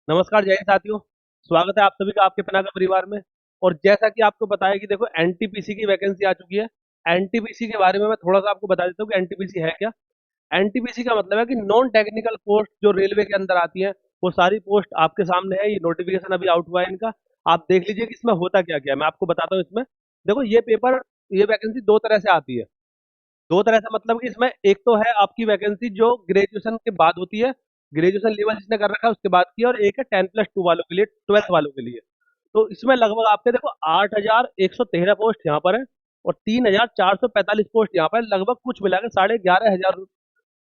नमस्कार जय हिंद साथियों। स्वागत है आप सभी का आपके पिनाका परिवार में। और जैसा कि आपको पता है कि देखो एनटीपीसी की वैकेंसी आ चुकी है। एनटीपीसी के बारे में मैं थोड़ा सा आपको बता देता हूँ कि एनटीपीसी है क्या। एनटीपीसी का मतलब है कि नॉन टेक्निकल पोस्ट जो रेलवे के अंदर आती है, वो सारी पोस्ट आपके सामने है। ये नोटिफिकेशन अभी आउट हुआ है इनका। आप देख लीजिए कि इसमें होता क्या क्या है, मैं आपको बताता हूँ इसमें। देखो ये वैकेंसी दो तरह से आती है। दो तरह से मतलब कि इसमें एक तो है आपकी वैकेंसी जो ग्रेजुएशन के बाद होती है, ग्रेजुएशन लेवल जिसने कर रखा है उसके बाद की, और एक है 10+2 वालों के लिए, 12th वालों के लिए। तो इसमें लगभग आपके देखो 8,113 पोस्ट यहाँ पर है, और 3,445 पोस्ट यहाँ पर है। लगभग कुछ मिला के 11,500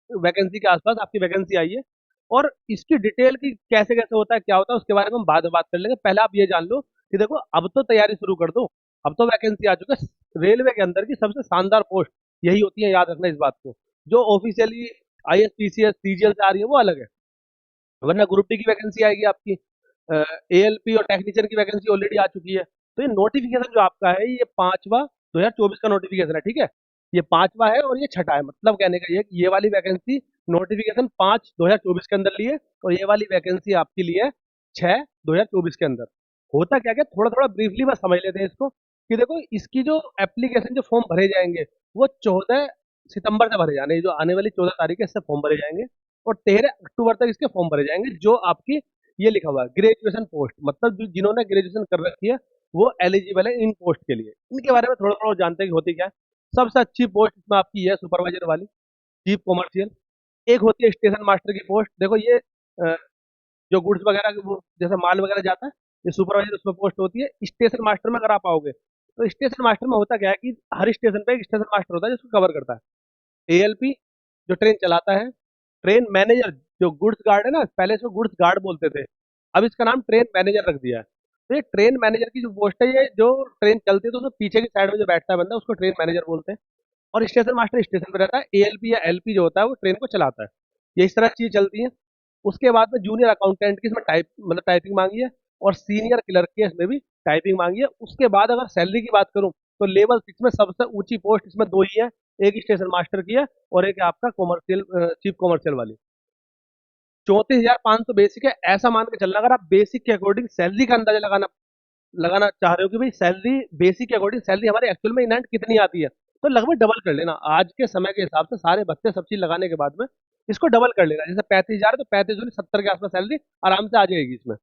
वैकेंसी के आसपास आपकी वैकेंसी आई है। और इसकी डिटेल की कैसे कैसे होता है, क्या होता है, उसके बारे में हम बाद में बात कर लेंगे। पहले आप ये जान लो कि देखो अब तो तैयारी शुरू कर दो। अब तो वैकेंसी आ चुकी है रेलवे के अंदर की सबसे शानदार पोस्ट यही होती है, याद रखना इस बात को। जो ऑफिशियली आईएएस पीसीएस सीजीएल से आ रही है वो अलग है, वरना ग्रुप डी की वैकेंसी आएगी आपकी। एएलपी और टेक्नीशियन की वैकेंसी ऑलरेडी आ चुकी है। तो ये नोटिफिकेशन जो आपका है ये पांचवा 2024 का नोटिफिकेशन है, ठीक है। ये पांचवा है और ये छठा है। मतलब कहने का ये है कि ये वाली वैकेंसी नोटिफिकेशन 5/2024 के अंदर ली है, और ये वाली वैकेंसी आपकी ली है 6/2024 के अंदर। होता क्या क्या, थोड़ा थोड़ा ब्रीफली बस समझ लेते हैं इसको। कि देखो इसकी जो एप्लीकेशन जो फॉर्म भरे जाएंगे वो 14 सितंबर से भरे जाने हैं। जो आने वाली 14 तारीख है इससे फॉर्म भरे जाएंगे, और 13 अक्टूबर तक इसके फॉर्म भरे जाएंगे। जो आपकी ये लिखा हुआ है ग्रेजुएशन पोस्ट, मतलब जिन्होंने ग्रेजुएशन कर रखी है वो एलिजिबल है इन पोस्ट के लिए। इनके बारे में थोड़ा थोड़ा जानते हैं कि होती क्या है। सबसे अच्छी पोस्ट इसमें आपकी है सुपरवाइजर वाली, चीफ कॉमर्शियल। एक होती है स्टेशन मास्टर की पोस्ट। देखो ये जो गुड्स वगैरह वो जैसे माल वगैरह जाता है, ये सुपरवाइजर उसमें पोस्ट होती है। स्टेशन मास्टर में अगर आप आओगे तो स्टेशन मास्टर में होता क्या है कि हर स्टेशन पे एक स्टेशन मास्टर होता है जिसको कवर करता है। एएलपी जो ट्रेन चलाता है, ट्रेन मैनेजर जो गुड्स गार्ड है ना, पहले इसको गुड्स गार्ड बोलते थे, अब इसका नाम ट्रेन मैनेजर रख दिया है। तो ये ट्रेन मैनेजर की जो पोस्ट है, ये जो ट्रेन चलती है तो उसमें पीछे की साइड में जो बैठता है बंदा उसको ट्रेन मैनेजर बोलते हैं। और स्टेशन मास्टर स्टेशन पे रहता है। एएलपी या एलपी जो होता है वो ट्रेन को चलाता है। ये इस तरह चीज चलती है। उसके बाद में जूनियर अकाउंटेंट की इसमें टाइपिंग मांगी है, और सीनियर क्लर्क की इसमें भी टाइपिंग मांगी है। उसके बाद अगर सैलरी की बात करूं तो लेवल 6 में सबसे ऊंची पोस्ट इसमें दो ही है। एक स्टेशन मास्टर की है, और एक है आपका कॉमर्शियल, चीफ कॉमर्शियल वाली। 34,500 बेसिक है। ऐसा मान के चलना, अगर आप बेसिक के अकॉर्डिंग सैलरी का अंदाजा लगाना लगाना चाह रहे हो कि भाई सैलरी, बेसिक के अकॉर्डिंग सैलरी हमारे एक्चुअल में इन हैंड कितनी आती है, तो लगभग डबल कर लेना। आज के समय के हिसाब से सारे भत्ते सब चीज लगाने के बाद में इसको डबल कर लेना। जैसे 35,000 है तो 35 70 के आसपास सैलरी आराम से आ जाएगी इसमें।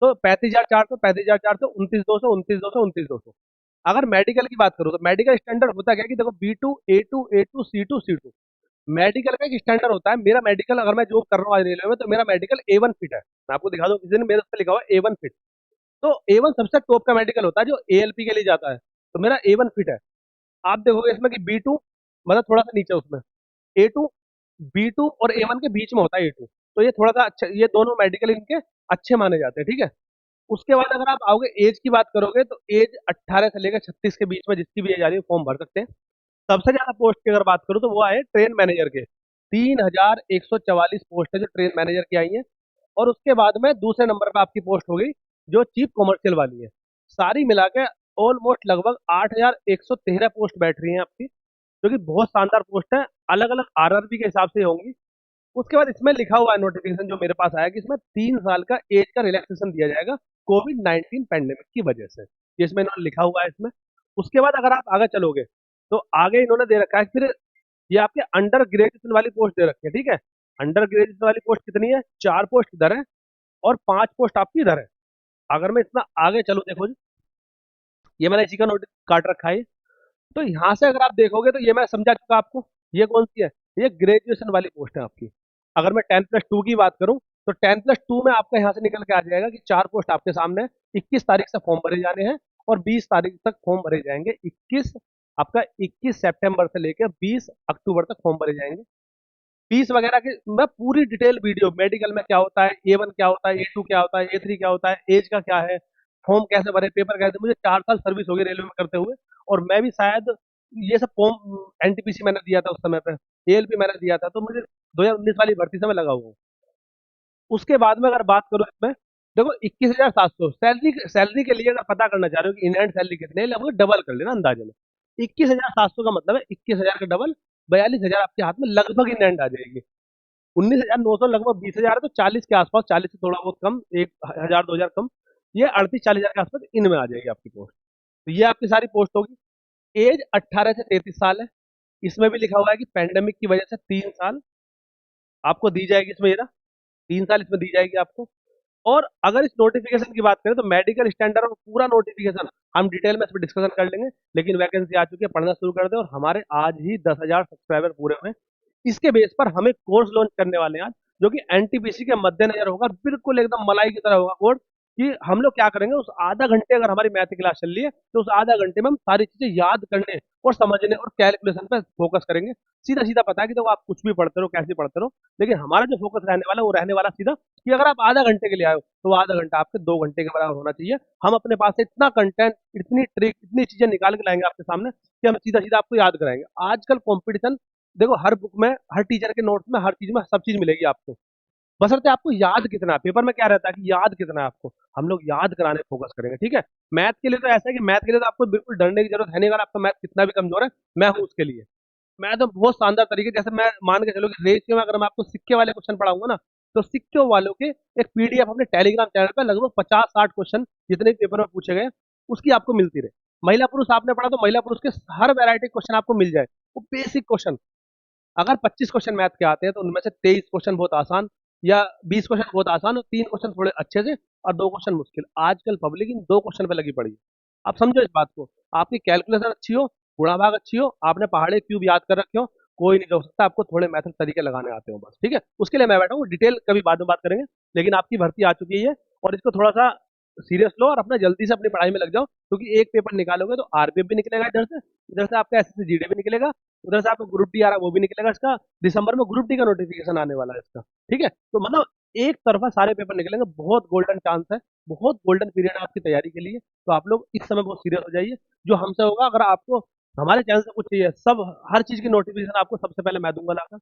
तो 35,400, 35,400, 29,200, 29,200, 29,200। अगर मेडिकल की बात करूँ तो मेडिकल स्टैंडर्ड होता क्या है कि देखो B2 A2 A2 C2 C2। Medical का एक स्टैंडर्ड होता है। मेरा मेडिकल, अगर मैं जॉब कर रहा हूँ आज रेलवे में, तो मेरा मेडिकल A1 फिट है। मैं आपको दिखा दूँ, किसी ने मेरे उस पर लिखा हुआ है A1 फिट। तो A1 सबसे टॉप का मेडिकल होता है जो एएलपी के लिए जाता है। तो मेरा A1 फिट है। आप देखोगे इसमें कि B2 मतलब थोड़ा सा नीचे, उसमें A2, B2 और A1 के बीच में होता है A2। तो ये थोड़ा सा अच्छा, ये दोनों मेडिकल इनके अच्छे माने जाते हैं, ठीक है। उसके बाद अगर आप आओगे एज की बात करोगे तो एज 18 से लेकर 36 के बीच में जिसकी भी एज आ रही है फॉर्म भर सकते हैं। सबसे ज्यादा पोस्ट की अगर बात करूँ तो वो आए ट्रेन मैनेजर के। 3,144 पोस्ट है जो ट्रेन मैनेजर की आई है। और उसके बाद में दूसरे नंबर पर आपकी पोस्ट हो गई जो चीफ कॉमर्शियल वाली है। सारी मिला के ऑलमोस्ट लगभग 8,113 पोस्ट बैठ रही हैं आपकी, जो कि बहुत शानदार पोस्ट है। अलग अलग आरआरबी के हिसाब से होंगी। उसके बाद इसमें लिखा हुआ है नोटिफिकेशन जो मेरे पास आया कि इसमें 3 साल का एज का रिलैक्सेशन दिया जाएगा कोविड 19 पैंडेमिक की वजह से। ये इसमें इन्होंने लिखा हुआ है इसमें। उसके बाद अगर आप आगे चलोगे तो आगे इन्होंने दे रखा है फिर, ये आपके अंडर ग्रेजुएशन वाली पोस्ट दे रखी है, ठीक है। अंडर ग्रेजुएशन वाली पोस्ट कितनी है, 4 पोस्ट इधर है और 5 पोस्ट आपकी इधर है। अगर मैं इसमें आगे चलूँ, देखो जी, ये मैंने इसी का नोट काट रखा है। तो यहाँ से अगर आप देखोगे तो ये मैं समझा चुका आपको। ये कौन सी है, ये ग्रेजुएशन वाली पोस्ट है आपकी। अगर मैं 10+2 की बात करूं तो 10+2 में आपका यहाँ से निकल के आ जाएगा कि 4 पोस्ट आपके सामने है। 21 तारीख से फॉर्म भरे जाने हैं, और 20 तारीख तक फॉर्म भरे जाएंगे। 21 सितंबर से लेकर 20 अक्टूबर तक फॉर्म भरे जाएंगे। फीस वगैरह की मैं पूरी डिटेल वीडियो, मेडिकल में क्या होता है, A1 क्या होता है, A2 क्या होता है, A3 क्या होता है, एज का क्या है, फॉर्म कैसे भरे, पेपर कैसे। मुझे 4 साल सर्विस हो गई रेलवे में करते हुए। और मैं भी शायद ये सब फॉर्म एनटीपीसी मैंने दिया था उस समय पे, एएलपी मैंने दिया था, तो मुझे 2019 वाली भर्ती से मैं लगा हुआ हूँ। उसके बाद में अगर बात करूँ इसमें, देखो 21,700 सैलरी। सैलरी के लिए अगर पता करना चाह रहे हो कि इन हैंड सैलरी कितनी है, लगभग डबल कर लेना अंदाजे में। 21,700 का मतलब है 21,000 का डबल, 42,000 आपके हाथ में लगभग इन हैंड आ जाएगी। 19,900 लगभग 20,000 है, तो 40 के आसपास, 40 से थोड़ा बहुत कम, 1,000 2,000 कम, ये 38-40,000 के आसपास इनमें आ जाएगी आपकी पोस्ट। तो ये आपकी सारी पोस्ट होगी। एज 18 से 33 साल है। इसमें भी लिखा हुआ है कि पैंडेमिक की वजह से 3 साल आपको दी जाएगी इसमें, ये ना 3 साल इसमें दी जाएगी आपको। और अगर इस नोटिफिकेशन की बात करें तो मेडिकल स्टैंडर्ड और पूरा नोटिफिकेशन हम डिटेल में इस पर डिस्कशन कर लेंगे, लेकिन वैकेंसी आ चुकी है, पढ़ना शुरू कर दे। और हमारे आज ही 10,000 सब्सक्राइबर पूरे हुए हैं। इसके बेस पर हम एक कोर्स लॉन्च करने वाले हैं आज, जो कि एनटीपीसी के मद्देनजर होगा, बिल्कुल एकदम मलाई की तरह होगा कोर्स। कि हम लोग क्या करेंगे, उस आधा घंटे अगर हमारी मैथ की क्लास चल रही है तो उस आधा घंटे में हम सारी चीजें याद करने और समझने और कैलकुलेशन पर फोकस करेंगे। सीधा सीधा पता है कि देखो आप कुछ भी पढ़ते रहो, कैसे पढ़ते रहो, लेकिन हमारा जो फोकस रहने वाला है वो रहने वाला सीधा कि अगर आप आधा घंटे के लिए आए हो तो वो आधा घंटा आपके 2 घंटे के बराबर होना चाहिए। हम अपने पास से इतना कंटेंट, इतनी ट्रिक, इतनी चीजें निकाल के लाएंगे आपके सामने कि हम सीधा सीधा आपको याद कराएंगे। आजकल कंपटीशन देखो, हर बुक में, हर टीचर के नोट्स में, हर चीज में सब चीज मिलेगी आपको। बशर्ते आपको याद कितना है। पेपर में क्या रहता है कि याद कितना है आपको, हम लोग याद कराने फोकस करेंगे, ठीक है। मैथ के लिए तो ऐसा है कि मैथ के लिए तो आपको बिल्कुल डरने की जरूरत है नहीं। अगर आपका मैथ कितना भी कमजोर है, मैं हूँ उसके लिए। मैं तो बहुत शानदार तरीके, जैसे मैं मान के चलो कि रेशियो में अगर मैं आपको सिक्के वाले क्वेश्चन पढ़ाऊंगा ना, तो सिक्के वालों के एक पीडीएफ अपने टेलीग्राम चैनल पर लगभग 50-60 क्वेश्चन जितने भी पेपर में पूछे गए उसकी आपको मिलती रहे। महिला पुरुष आपने पढ़ा तो महिला पुरुष के हर वैरायटी क्वेश्चन आपको मिल जाए, वो बेसिक क्वेश्चन। अगर 25 क्वेश्चन मैथ के आते हैं तो उनमें से 23 क्वेश्चन बहुत आसान, या 20 क्वेश्चन बहुत आसान और 3 क्वेश्चन थोड़े अच्छे से और 2 क्वेश्चन मुश्किल। आजकल पब्लिक इन 2 क्वेश्चन पे लगी पड़ी है। आप समझो इस बात को। आपकी कैलकुलेशन अच्छी हो, गुणा भाग अच्छी हो, आपने पहाड़े क्यूब याद कर रखे हो, कोई नहीं रोक सकता आपको। थोड़े मैथड तरीके लगाने आते हो बस, ठीक है। उसके लिए मैं बैठा हूँ, डिटेल कभी बाद में बात करेंगे। लेकिन आपकी भर्ती आ चुकी है और इसको थोड़ा सा सीरियस लो और अपना जल्दी से अपनी पढ़ाई में लग जाओ, क्योंकि एक पेपर निकालोगे तो आरपीएफ भी निकलेगा इधर से आपका एसएससी जीडी भी निकलेगा, उधर से आपको ग्रुप डी आ रहा है वो भी निकलेगा इसका। दिसंबर में ग्रुप डी का नोटिफिकेशन आने वाला है इसका, ठीक है। तो मतलब एक तरफा सारे पेपर निकलेंगे, बहुत गोल्डन चांस है, बहुत गोल्डन पीरियड है आपकी तैयारी के लिए। तो आप लोग इस समय बहुत सीरियस हो जाइए। जो हमसे होगा, अगर आपको हमारे चैनल से कुछ चाहिए, सब हर चीज की नोटिफिकेशन आपको सबसे पहले मैं दूंगा लाकर।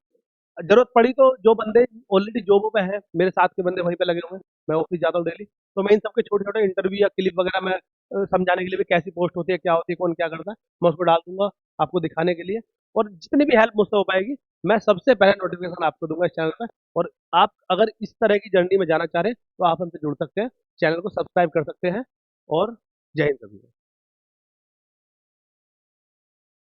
जरूरत पड़ी तो जो बंदे ऑलरेडी जॉबों पे हैं, मेरे साथ के बंदे वहीं पे लगे हुए हैं, मैं ऑफिस जाता हूँ डेली, तो मैं इन सबके छोटे छोटे इंटरव्यू या क्लिप वगैरह मैं समझाने के लिए भी, कैसी पोस्ट होती है, क्या होती है, कौन क्या करता है, मैं उसको डाल दूंगा आपको दिखाने के लिए। और जितनी भी हेल्प मुझसे हो पाएगी, मैं सबसे पहले नोटिफिकेशन आपको दूंगा इस चैनल पर। और आप अगर इस तरह की जर्नी में जाना चाह रहे हैं तो आप हमसे जुड़ सकते हैं, चैनल को सब्सक्राइब कर सकते हैं। और जय हिंद सभी को।